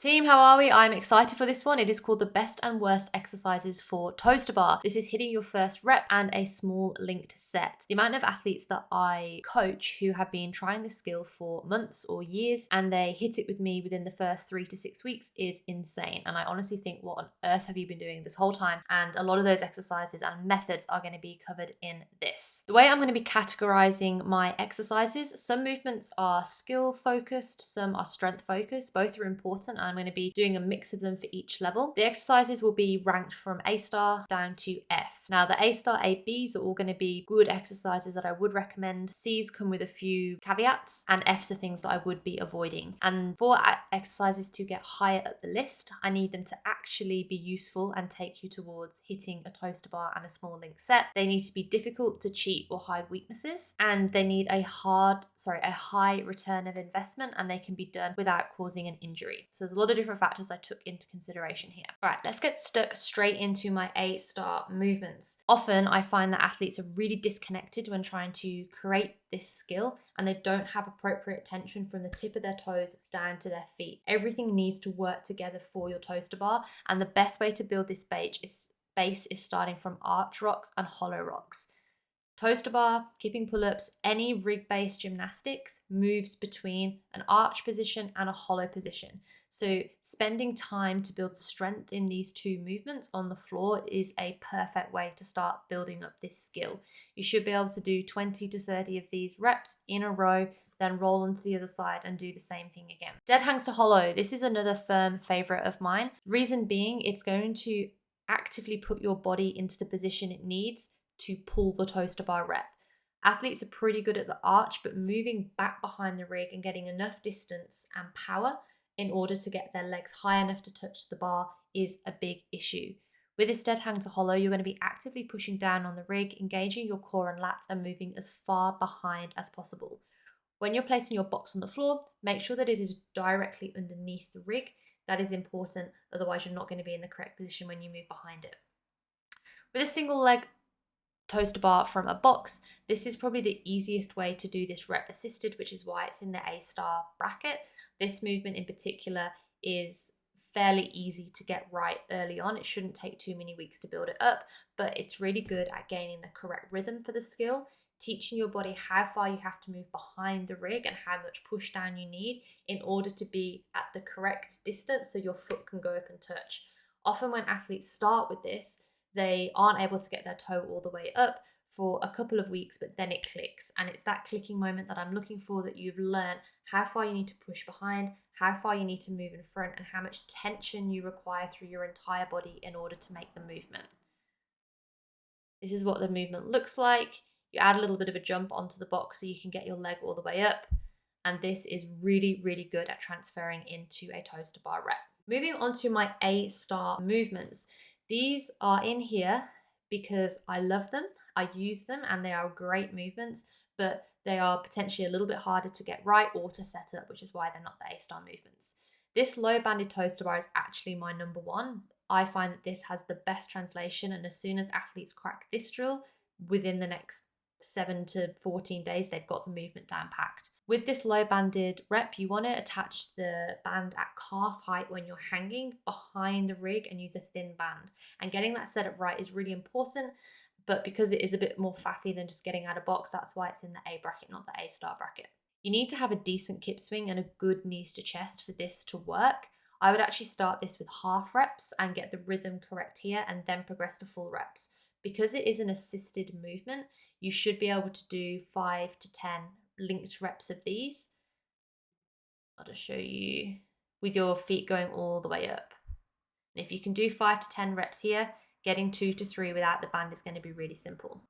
Team, how are we? I'm excited for this one. It is called the best and worst exercises for toaster bar. This is hitting your first rep and a small linked set. The amount of athletes that I coach who have been trying this skill for months or years and they hit it with me within the first 3 to 6 weeks is insane. And I honestly think, what on earth have you been doing this whole time? And a lot of those exercises and methods are going to be covered in this. The way I'm going to be categorizing my exercises, some movements are skill focused, some are strength focused. Both are important. I'm going to be doing a mix of them for each level. The exercises will be ranked from A star down to F. Now the A star, A, Bs are all going to be good exercises that I would recommend. Cs come with a few caveats and Fs are things that I would be avoiding. And for exercises to get higher up the list, I need them to actually be useful and take you towards hitting a toaster bar and a small link set. They need to be difficult to cheat or hide weaknesses, and they need a high return of investment, and they can be done without causing an injury. So there's a lot of different factors I took into consideration here. All right, let's get stuck straight into my A star movements. Often I find that athletes are really disconnected when trying to create this skill, and they don't have appropriate tension from the tip of their toes down to their feet. Everything needs to work together for your toaster bar, and the best way to build this base is starting from arch rocks and hollow rocks. Toaster bar, kipping pull-ups, any rig-based gymnastics moves between an arch position and a hollow position. So spending time to build strength in these two movements on the floor is a perfect way to start building up this skill. You should be able to do 20 to 30 of these reps in a row, then roll onto the other side and do the same thing again. Dead hangs to hollow. This is another firm favorite of mine. Reason being, it's going to actively put your body into the position it needs to pull the toaster bar rep. Athletes are pretty good at the arch, but moving back behind the rig and getting enough distance and power in order to get their legs high enough to touch the bar is a big issue. With this dead hang to hollow, you're going to be actively pushing down on the rig, engaging your core and lats and moving as far behind as possible. When you're placing your box on the floor, make sure that it is directly underneath the rig. That is important, otherwise you're not going to be in the correct position when you move behind it. With a single leg toaster bar from a box, this is probably the easiest way to do this rep assisted, which is why it's in the A star bracket. This movement in particular is fairly easy to get right early on. It shouldn't take too many weeks to build it up, but it's really good at gaining the correct rhythm for the skill, teaching your body how far you have to move behind the rig and how much push down you need in order to be at the correct distance so your foot can go up and touch. Often when athletes start with this, they aren't able to get their toe all the way up for a couple of weeks, but then it clicks. And it's that clicking moment that I'm looking for, that you've learned how far you need to push behind, how far you need to move in front, and how much tension you require through your entire body in order to make the movement. This is what the movement looks like. You add a little bit of a jump onto the box so you can get your leg all the way up. And this is really, really good at transferring into a toaster bar rep. Moving on to my A star movements. These are in here because I love them, I use them, and they are great movements, but they are potentially a little bit harder to get right or to set up, which is why they're not the A star movements. This low banded toaster bar is actually my number one. I find that this has the best translation, and as soon as athletes crack this drill, within the next 7 to 14 days, they've got the movement down packed. With this low banded rep, you want to attach the band at calf height when you're hanging behind the rig and use a thin band. And getting that set up right is really important, but because it is a bit more faffy than just getting out of box, that's why it's in the A bracket, not the A star bracket. You need to have a decent kip swing and a good knees to chest for this to work. I would actually start this with half reps and get the rhythm correct here and then progress to full reps. Because it is an assisted movement, you should be able to do 5 to 10 linked reps of these. I'll just show you with your feet going all the way up. And if you can do 5 to 10 reps here, getting 2 to 3 without the band is going to be really simple.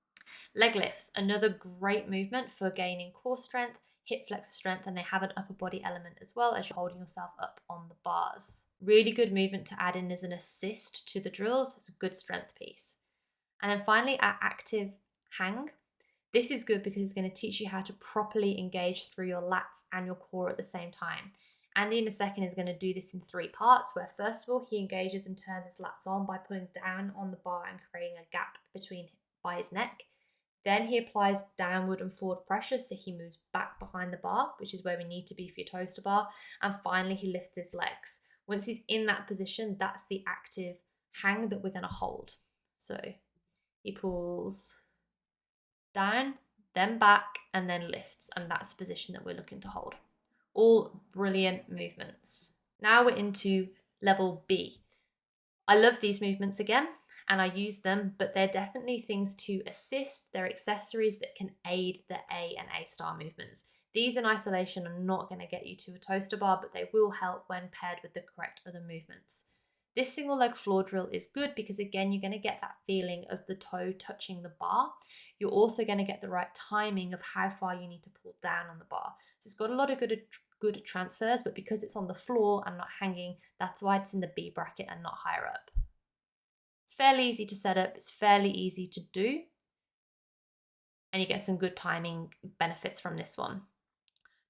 Leg lifts, another great movement for gaining core strength, hip flexor strength, and they have an upper body element as well as you're holding yourself up on the bars. Really good movement to add in as an assist to the drills. It's a good strength piece. And then finally, our active hang. This is good because it's going to teach you how to properly engage through your lats and your core at the same time. Andy in a second is going to do this in 3 parts, where first of all, he engages and turns his lats on by pulling down on the bar and creating a gap by his neck. Then he applies downward and forward pressure, so he moves back behind the bar, which is where we need to be for your toaster bar. And finally, he lifts his legs. Once he's in that position, that's the active hang that we're going to hold. So he pulls down, then back, and then lifts, and that's the position that we're looking to hold. All brilliant movements. Now we're into level B. I love these movements again, and I use them, but they're definitely things to assist. They're accessories that can aid the A and A star movements. These in isolation are not going to get you to a toaster bar, but they will help when paired with the correct other movements. This single leg floor drill is good because, again, you're going to get that feeling of the toe touching the bar. You're also going to get the right timing of how far you need to pull down on the bar. So it's got a lot of good transfers, but because it's on the floor and not hanging, that's why it's in the B bracket and not higher up. It's fairly easy to set up, it's fairly easy to do, and you get some good timing benefits from this one.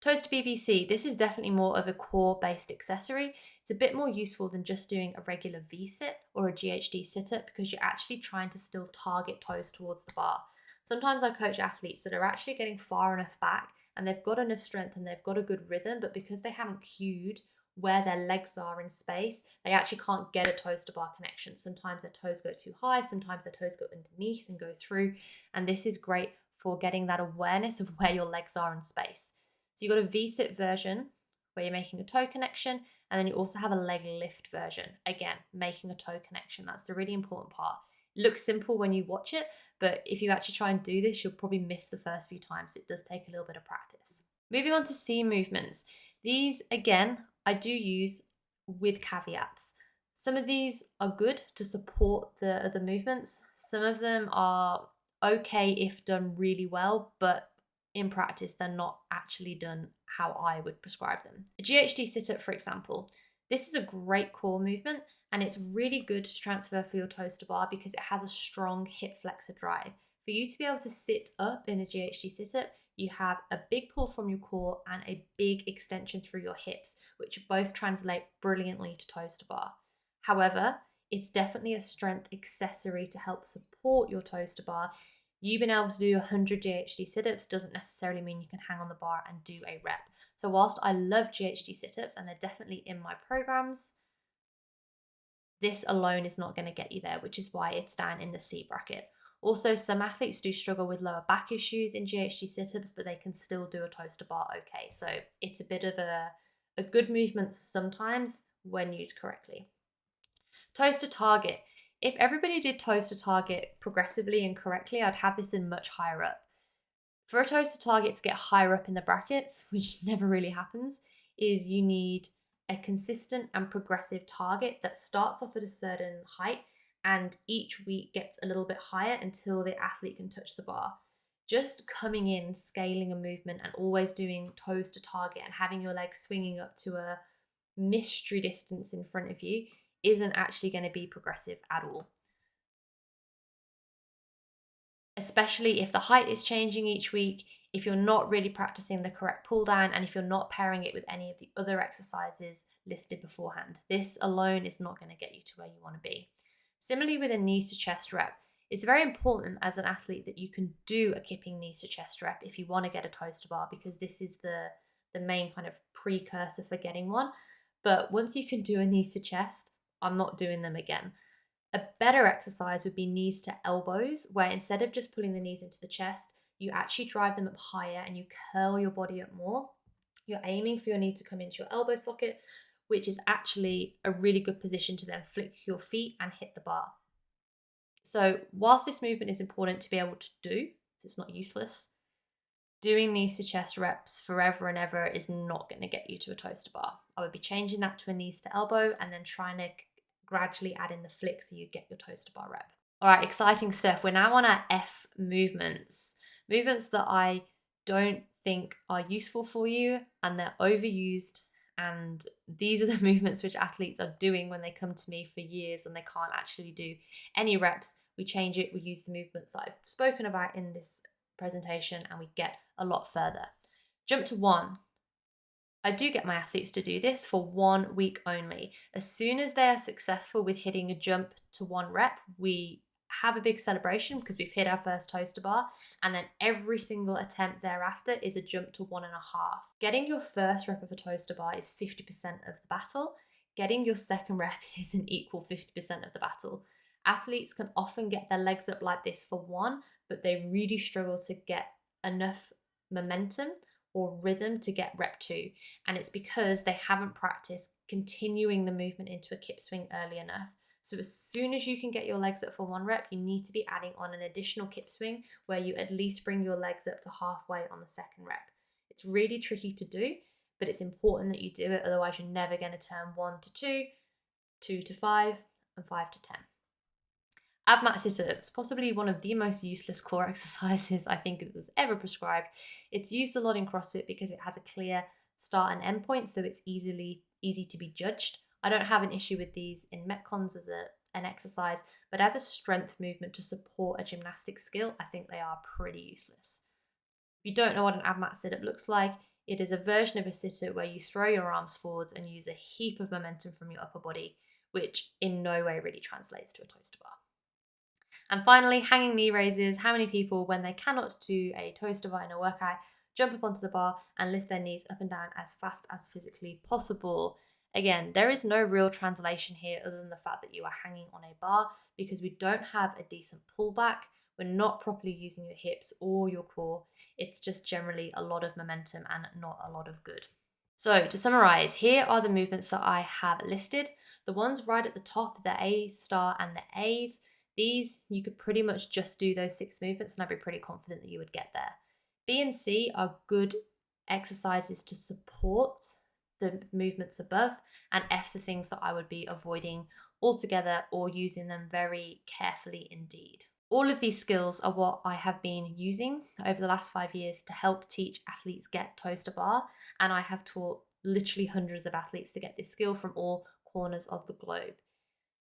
Toaster BVC, this is definitely more of a core-based accessory. It's a bit more useful than just doing a regular V-sit or a GHD sit-up because you're actually trying to still target toes towards the bar. Sometimes I coach athletes that are actually getting far enough back and they've got enough strength and they've got a good rhythm, but because they haven't cued where their legs are in space, they actually can't get a toaster bar connection. Sometimes their toes go too high, sometimes their toes go underneath and go through, and this is great for getting that awareness of where your legs are in space. So you've got a V-sit version where you're making a toe connection, and then you also have a leg lift version. Again, making a toe connection. That's the really important part. It looks simple when you watch it, but if you actually try and do this, you'll probably miss the first few times. So it does take a little bit of practice. Moving on to C movements. These, again, I do use with caveats. Some of these are good to support the other movements. Some of them are okay if done really well, but in practice, they're not actually done how I would prescribe them. A GHD sit-up, for example, this is a great core movement and it's really good to transfer for your toaster bar because it has a strong hip flexor drive. For you to be able to sit up in a GHD sit-up, you have a big pull from your core and a big extension through your hips, which both translate brilliantly to toaster bar. However, it's definitely a strength accessory to help support your toaster bar. You being able to do 100 GHD sit-ups doesn't necessarily mean you can hang on the bar and do a rep. So whilst I love GHD sit-ups and they're definitely in my programs, this alone is not going to get you there, which is why it's down in the C bracket. Also, some athletes do struggle with lower back issues in GHD sit-ups, but they can still do a toaster bar okay. So it's a bit of a good movement sometimes when used correctly. Toaster target. If everybody did toaster target progressively and correctly, I'd have this in much higher up. For a toaster target to get higher up in the brackets, which never really happens, is you need a consistent and progressive target that starts off at a certain height and each week gets a little bit higher until the athlete can touch the bar. Just coming in, scaling a movement and always doing toes to target and having your legs swinging up to a mystery distance in front of you isn't actually going to be progressive at all. Especially if the height is changing each week, if you're not really practicing the correct pull down, and if you're not pairing it with any of the other exercises listed beforehand. This alone is not going to get you to where you want to be. Similarly with a knees to chest rep, it's very important as an athlete that you can do a kipping knees to chest rep if you want to get a toaster bar, because this is the main kind of precursor for getting one. But once you can do a knees to chest, I'm not doing them again. A better exercise would be knees to elbows, where instead of just pulling the knees into the chest, you actually drive them up higher and you curl your body up more. You're aiming for your knee to come into your elbow socket, which is actually a really good position to then flick your feet and hit the bar. So whilst this movement is important to be able to do, so it's not useless, doing knees to chest reps forever and ever is not going to get you to a toaster bar. I would be changing that to a knees to elbow and then trying to gradually add in the flick so you get your toaster bar rep. All right, exciting stuff. We're now on our F movements. Movements that I don't think are useful for you and they're overused. And these are the movements which athletes are doing when they come to me for years and they can't actually do any reps. We change it, we use the movements that I've spoken about in this presentation and we get a lot further. Jump to one. I do get my athletes to do this for 1 week only. As soon as they are successful with hitting a jump to one rep, we have a big celebration because we've hit our first toaster bar, and then every single attempt thereafter is a jump to 1.5. Getting your first rep of a toaster bar is 50% of the battle. getting your second rep is an equal 50% of the battle. Athletes can often get their legs up like this for one, but they really struggle to get enough momentum or rhythm to get rep 2. And it's because they haven't practiced continuing the movement into a kip swing early enough. So as soon as you can get your legs up for 1 rep, you need to be adding on an additional kip swing where you at least bring your legs up to halfway on the second rep. It's really tricky to do, but it's important that you do it. Otherwise, you're never going to turn 1 to 2, 2 to 5, and 5 to 10. Ab mat sit-ups, possibly one of the most useless core exercises I think that was ever prescribed. It's used a lot in CrossFit because it has a clear start and end point, so it's easy to be judged. I don't have an issue with these in Metcons as an exercise, but as a strength movement to support a gymnastics skill, I think they are pretty useless. If you don't know what an ab mat sit-up looks like, it is a version of a sit-up where you throw your arms forwards and use a heap of momentum from your upper body, which in no way really translates to a toaster bar. And finally, hanging knee raises. How many people, when they cannot do a toaster bar in a workout, jump up onto the bar and lift their knees up and down as fast as physically possible? Again, there is no real translation here other than the fact that you are hanging on a bar because we don't have a decent pullback. We're not properly using your hips or your core. It's just generally a lot of momentum and not a lot of good. So to summarize, here are the movements that I have listed. The ones right at the top, the A star and the A's, these, you could pretty much just do those 6 movements and I'd be pretty confident that you would get there. B and C are good exercises to support the movements above, and F's are things that I would be avoiding altogether or using them very carefully indeed. All of these skills are what I have been using over the last 5 years to help teach athletes get toaster bar, and I have taught literally hundreds of athletes to get this skill from all corners of the globe.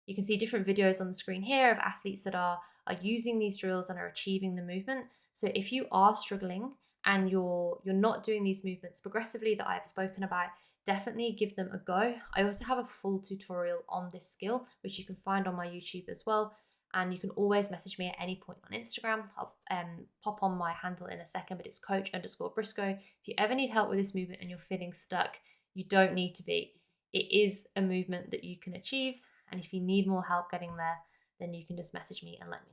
You can see different videos on the screen here of athletes that are using these drills and are achieving the movement. So if you are struggling and you're not doing these movements progressively that I've spoken about, definitely give them a go. I also have a full tutorial on this skill, which you can find on my YouTube as well. And you can always message me at any point on Instagram. I'll pop on my handle in a second, but it's coach_Briscoe. If you ever need help with this movement and you're feeling stuck, you don't need to be. It is a movement that you can achieve. And if you need more help getting there, then you can just message me and let me know.